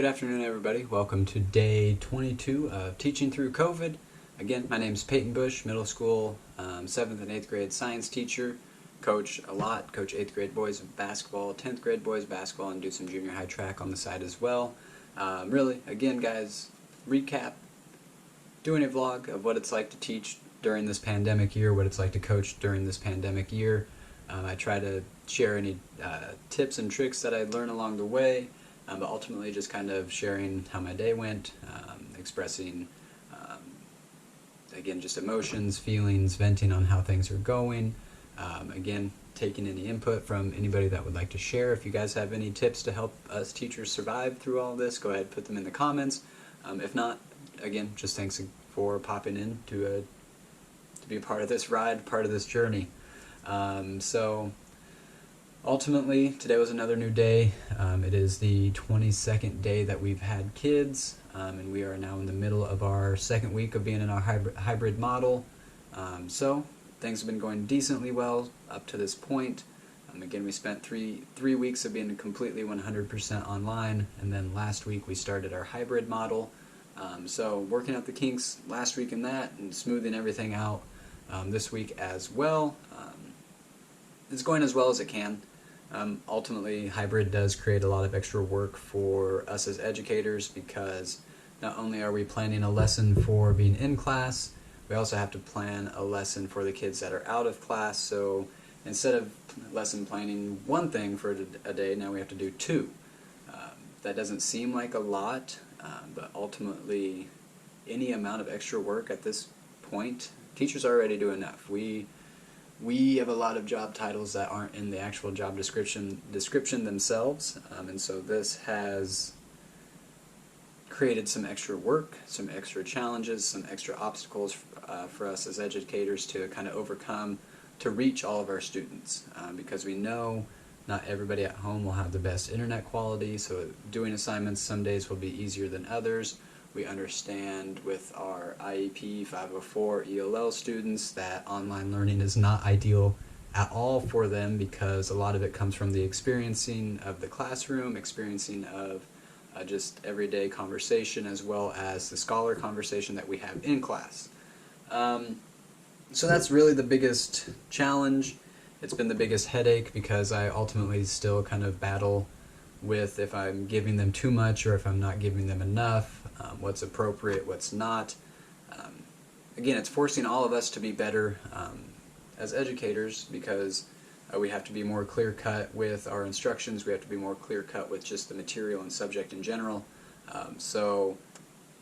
Good afternoon, everybody. Welcome to day 22 of Teaching Through COVID. Again, my name is Peyton Bush, middle school 7th and 8th grade science teacher. Coach 8th grade boys basketball, 10th grade boys basketball, and do some junior high track on the side as well. Really, again, guys, recap, doing a vlog of what it's like to teach during this pandemic year, what it's like to coach during this pandemic year. I try to share any tips and tricks that I learn along the way. But ultimately just kind of sharing how my day went, expressing, again, just emotions, feelings, venting on how things are going. Again, taking any input from anybody that would like to share. If you guys have any tips to help us teachers survive through all this, go ahead and put them in the comments. If not, again, just thanks for popping in to be a part of this ride, part of this journey. Ultimately, today was another new day. It is the 22nd day that we've had kids, and we are now in the middle of our second week of being in our hybrid model. So things have been going decently well up to this point. Again, we spent three weeks of being completely 100% online, and then last week we started our hybrid model. So working out the kinks last week in that and smoothing everything out this week as well. It's going as well as it can. Ultimately, hybrid does create a lot of extra work for us as educators because not only are we planning a lesson for being in class, we also have to plan a lesson for the kids that are out of class. So instead of lesson planning one thing for a day, now we have to do two. That doesn't seem like a lot, but ultimately any amount of extra work at this point, teachers already do enough. We have a lot of job titles that aren't in the actual job description themselves, and so this has created some extra work, some extra challenges, some extra obstacles for us as educators to kind of overcome to reach all of our students, because we know not everybody at home will have the best internet quality, so doing assignments some days will be easier than others. We understand with our IEP 504 ELL students that online learning is not ideal at all for them because a lot of it comes from the experiencing of the classroom, experiencing of just everyday conversation as well as the scholar conversation that we have in class. So that's really the biggest challenge. It's been the biggest headache because I ultimately still kind of battle with if I'm giving them too much or if I'm not giving them enough, what's appropriate, what's not. Again, it's forcing all of us to be better as educators because we have to be more clear-cut with our instructions, we have to be more clear-cut with just the material and subject in general. So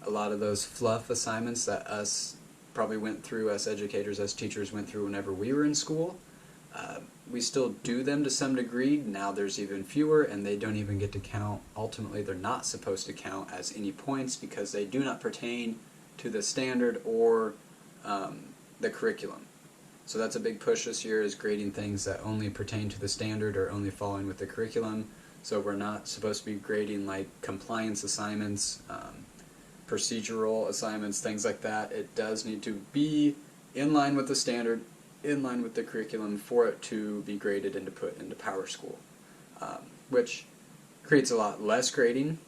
a lot of those fluff assignments that us probably went through, us educators, us teachers went through whenever we were in school, we still do them to some degree. Now there's even fewer, and they don't even get to count. Ultimately, they're not supposed to count as any points because they do not pertain to the standard or the curriculum. So that's a big push this year, is grading things that only pertain to the standard or only following with the curriculum. So we're not supposed to be grading like compliance assignments, procedural assignments, things like that. It does need to be in line with the standard, in line with the curriculum for it to be graded and to put into PowerSchool, which creates a lot less grading,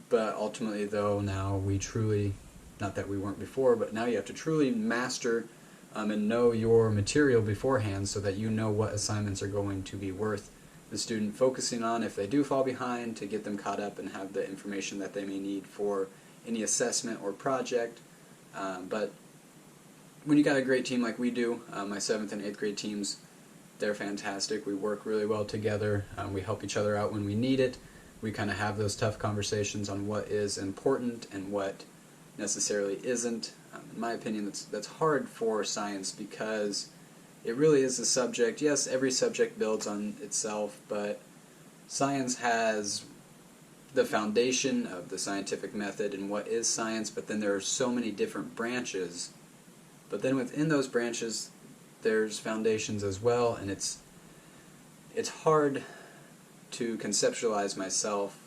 but ultimately though now we truly, not that we weren't before, but now you have to truly master and know your material beforehand so that you know what assignments are going to be worth the student focusing on if they do fall behind, to get them caught up and have the information that they may need for any assessment or project. But when you got a great team like we do, my 7th and 8th grade teams, they're fantastic. We work really well together. We help each other out when we need it. We kind of have those tough conversations on what is important and what necessarily isn't. In my opinion, that's hard for science because it really is a subject. Yes, every subject builds on itself, but science has the foundation of the scientific method and what is science, but then there are so many different branches. But then within those branches, there's foundations as well, and it's hard to conceptualize myself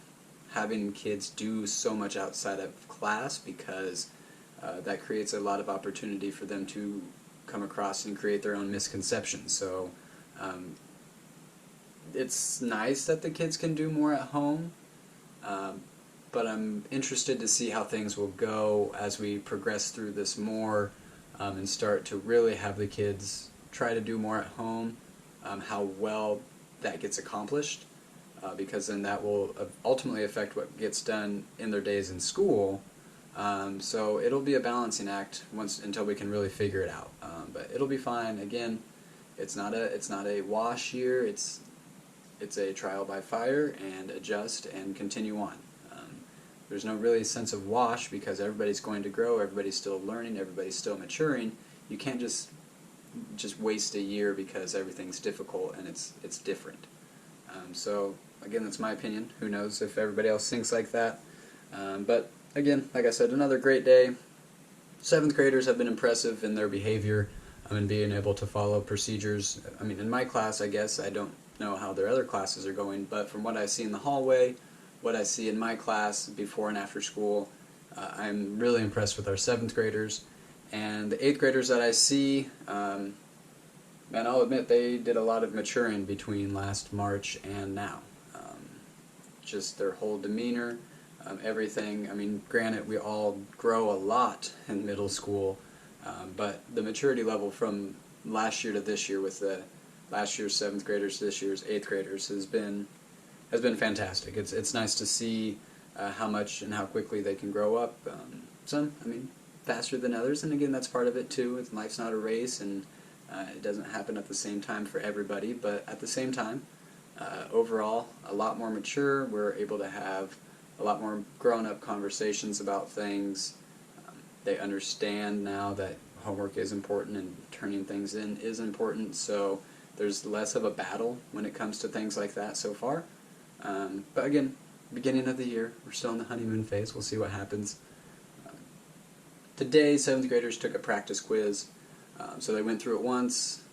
having kids do so much outside of class because that creates a lot of opportunity for them to come across and create their own misconceptions. So it's nice that the kids can do more at home, but I'm interested to see how things will go as we progress through this more, and start to really have the kids try to do more at home, how well that gets accomplished, because then that will ultimately affect what gets done in their days in school. So it'll be a balancing act until we can really figure it out. But it'll be fine. Again, it's not a wash year. It's a trial by fire, and adjust and continue on. There's no really sense of wash because everybody's going to grow. Everybody's still learning. Everybody's still maturing. You can't just waste a year because everything's difficult and it's different. So again, that's my opinion. Who knows if everybody else thinks like that? But again, like I said, another great day. 7th graders have been impressive in their behavior, and being able to follow procedures. I mean, in my class, I guess, I don't know how their other classes are going, but from what I see in the hallway, what I see in my class before and after school, I'm really impressed with our 7th graders. And the 8th graders that I see, man, I'll admit they did a lot of maturing between last March and now. Just their whole demeanor, everything. I mean, granted, we all grow a lot in middle school, but the maturity level from last year to this year, with the last year's 7th graders, this year's 8th graders, has been fantastic. It's nice to see how much and how quickly they can grow up. Some, I mean, faster than others, and again, that's part of it too. Life's not a race, and it doesn't happen at the same time for everybody, but at the same time, overall, a lot more mature. We're able to have a lot more grown-up conversations about things. They understand now that homework is important and turning things in is important, so there's less of a battle when it comes to things like that so far. But again, beginning of the year, we're still in the honeymoon phase. We'll see what happens. Today, 7th graders took a practice quiz. So they went through it once.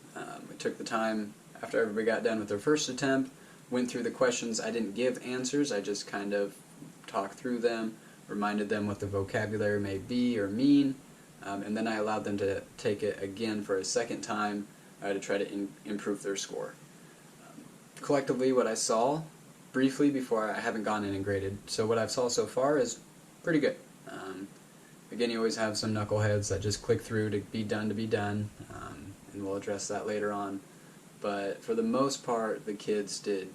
We took the time after everybody got done with their first attempt, went through the questions. I didn't give answers. I just kind of talked through them, reminded them what the vocabulary may be or mean, and then I allowed them to take it again for a second time to try to improve their score. Collectively, what I saw, briefly before I haven't gone in and graded, so what I've saw so far is pretty good. Again, you always have some knuckleheads that just click through to be done, and we'll address that later on. But for the most part, the kids did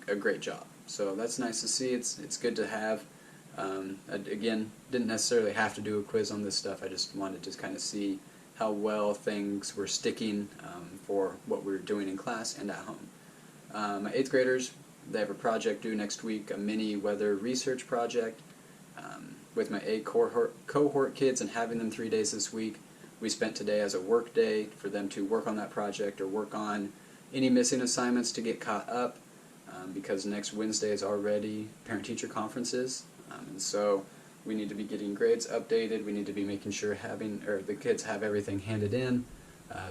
a great job. So that's nice to see. It's good to have. Again, didn't necessarily have to do a quiz on this stuff. I just wanted to kind of see how well things were sticking for what we were doing in class and at home. My 8th graders, they have a project due next week, a mini weather research project. With my 8 cohort kids and having them 3 days this week, we spent today as a work day for them to work on that project or work on any missing assignments to get caught up, because next Wednesday is already parent-teacher conferences, and so we need to be getting grades updated. We need to be making sure the kids have everything handed in.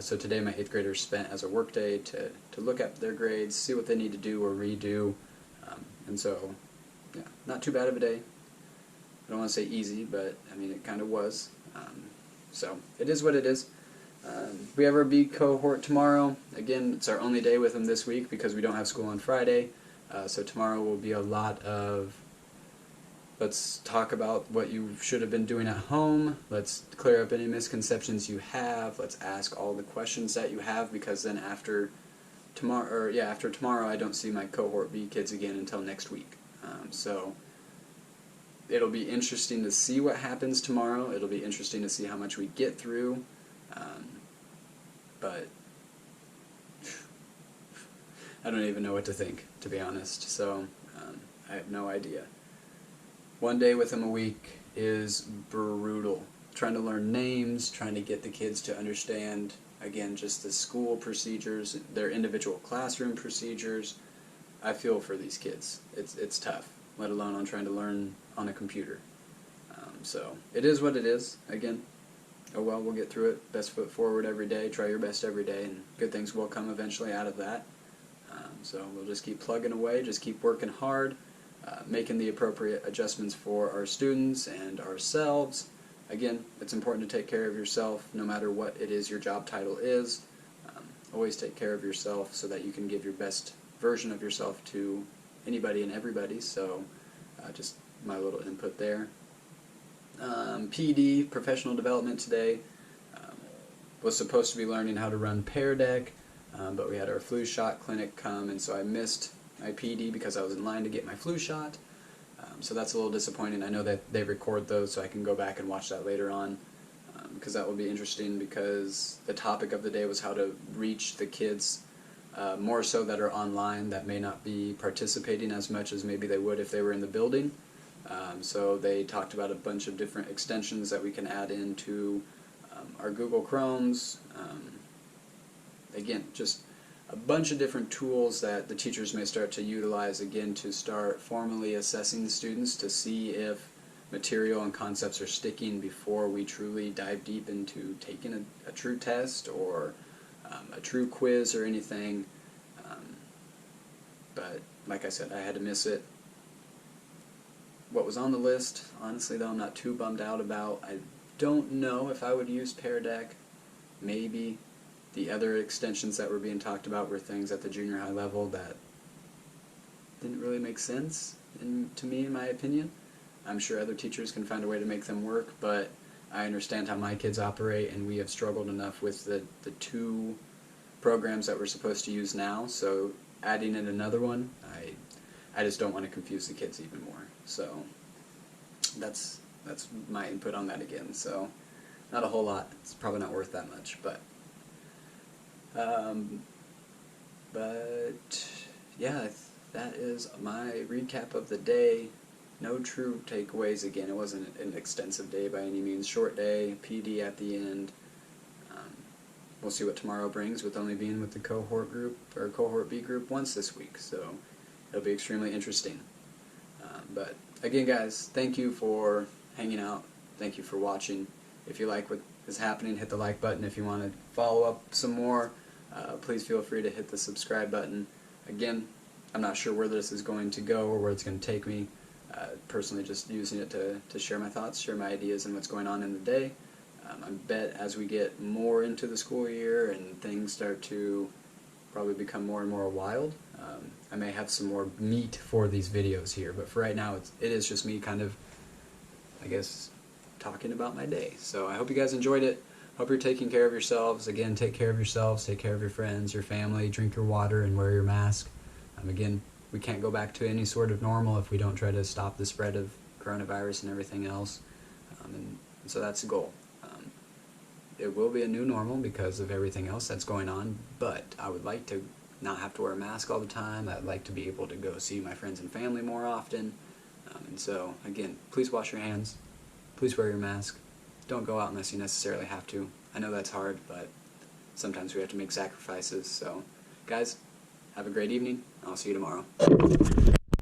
So today my 8th graders spent as a work day to look at their grades, see what they need to do or redo, and so yeah, not too bad of a day. I don't want to say easy, but I mean it kind of was. So it is what it is. We have our B cohort tomorrow. Again, it's our only day with them this week because we don't have school on Friday. So tomorrow will be a lot of, let's talk about what you should have been doing at home. Let's clear up any misconceptions you have. Let's ask all the questions that you have, because then after tomorrow, I don't see my cohort B kids again until next week. So it'll be interesting to see what happens tomorrow. It'll be interesting to see how much we get through. But I don't even know what to think, to be honest. So I have no idea. One day with them a week is brutal. Trying to learn names, trying to get the kids to understand, again, just the school procedures, their individual classroom procedures. I feel for these kids. It's tough, let alone on trying to learn on a computer. So it is what it is. Again, oh well, we'll get through it. Best foot forward every day. Try your best every day, and good things will come eventually out of that. So we'll just keep plugging away, just keep working hard, making the appropriate adjustments for our students and ourselves. Again, it's important to take care of yourself no matter what it is your job title is. Always take care of yourself so that you can give your best version of yourself to anybody and everybody. So just my little input there. PD, professional development today, was supposed to be learning how to run Pear Deck, but we had our flu shot clinic come, and so I missed my PD because I was in line to get my flu shot. So that's a little disappointing. I know that they record those, so I can go back and watch that later on, because that will be interesting, because the topic of the day was how to reach the kids more so that are online, that may not be participating as much as maybe they would if they were in the building. So they talked about a bunch of different extensions that we can add into our Google Chromes. Again, just a bunch of different tools that the teachers may start to utilize, again, to start formally assessing the students to see if material and concepts are sticking before we truly dive deep into taking a true test or a true quiz or anything. But like I said, I had to miss it. What was on the list, honestly though, I'm not too bummed out about. I don't know if I would use Pear Deck. Maybe. The other extensions that were being talked about were things at the junior high level that didn't really make sense to me, in my opinion. I'm sure other teachers can find a way to make them work, but I understand how my kids operate, and we have struggled enough with the two programs that we're supposed to use now, so adding in another one, I just don't want to confuse the kids even more. So that's my input on that again. So not a whole lot. It's probably not worth that much, but yeah, that is my recap of the day. No true takeaways. Again, it wasn't an extensive day by any means. Short day, PD at the end. We'll see what tomorrow brings, with only being with the cohort group, or cohort B group, once this week. So it'll be extremely interesting. But again, guys, thank you for hanging out. Thank you for watching. If you like what is happening, hit the like button. If you want to follow up some more, please feel free to hit the subscribe button. Again, I'm not sure where this is going to go or where it's going to take me. Personally, just using it to share my thoughts, share my ideas, and what's going on in the day. I bet as we get more into the school year and things start to probably become more and more wild, I may have some more meat for these videos here. But for right now, it is just me kind of, I guess, talking about my day. So I hope you guys enjoyed it. Hope you're taking care of yourselves. Again, take care of yourselves, take care of your friends, your family, drink your water, and wear your mask. Again, we can't go back to any sort of normal if we don't try to stop the spread of coronavirus and everything else. And so that's the goal. It will be a new normal because of everything else that's going on, but I would like to not have to wear a mask all the time. I'd like to be able to go see my friends and family more often. And so, again, please wash your hands. Please wear your mask. Don't go out unless you necessarily have to. I know that's hard, but sometimes we have to make sacrifices. So, guys, have a great evening. I'll see you tomorrow.